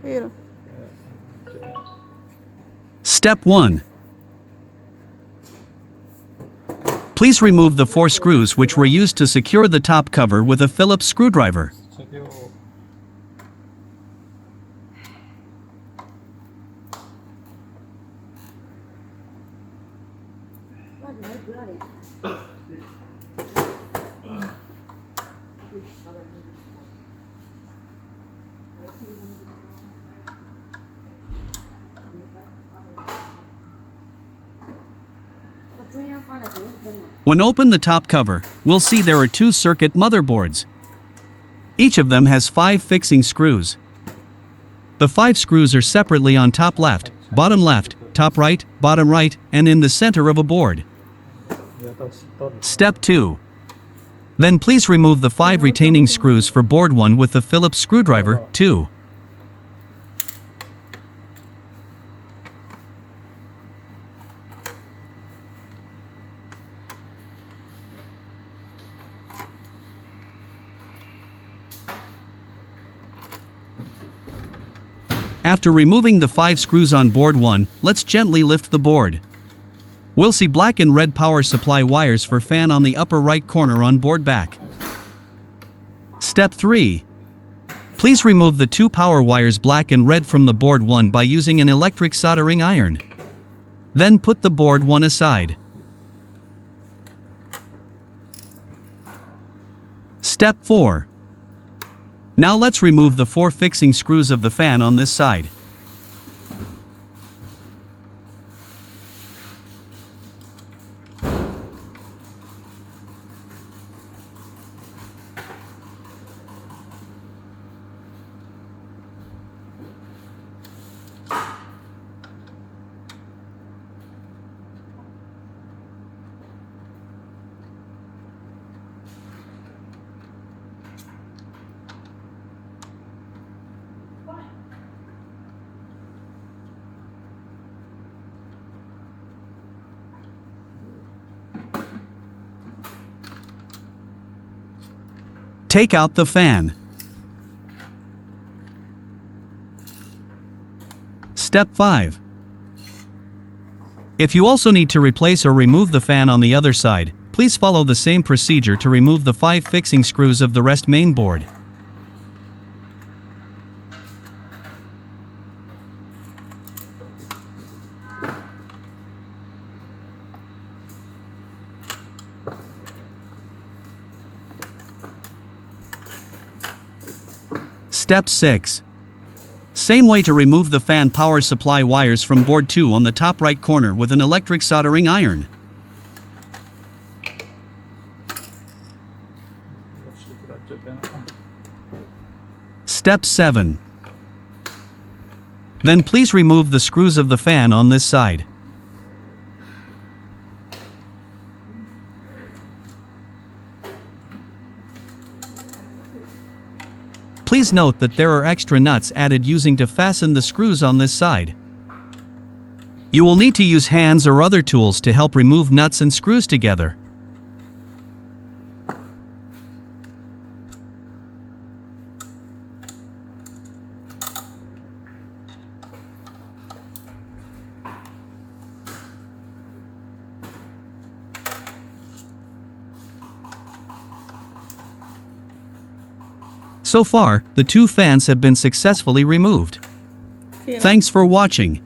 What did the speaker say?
Here. Step 1. Please remove the 4 screws which were used to secure the top cover with a Phillips screwdriver. When open the top cover, we'll see there are 2 circuit motherboards. Each of them has 5 fixing screws. The 5 screws are separately on top left, bottom right, and in the center of a board. Step 2. Then please remove the 5 retaining screws for board 1 with the Phillips screwdriver, 2. After removing the 5 screws on board 1, let's gently lift the board. We'll see black and red power supply wires for fan on the upper right corner on board back. Step 3. Please remove the 2 power wires black and red from the board 1 by using an electric soldering iron. Then put the board 1 aside. Step 4. Now let's remove the 4 fixing screws of the fan on this side. Take out the fan. Step 5. If you also need to replace or remove the fan on the other side, please follow the same procedure to remove the 5 fixing screws of the rest main board. Step 6. Same way to remove the fan power supply wires from board 2 on the top right corner with an electric soldering iron. Step 7. Then please remove the screws of the fan on this side. Please note that there are extra nuts added using to fasten the screws on this side. You will need to use hands or other tools to help remove nuts and screws together. So far, the 2 fans have been successfully removed. Thanks for watching.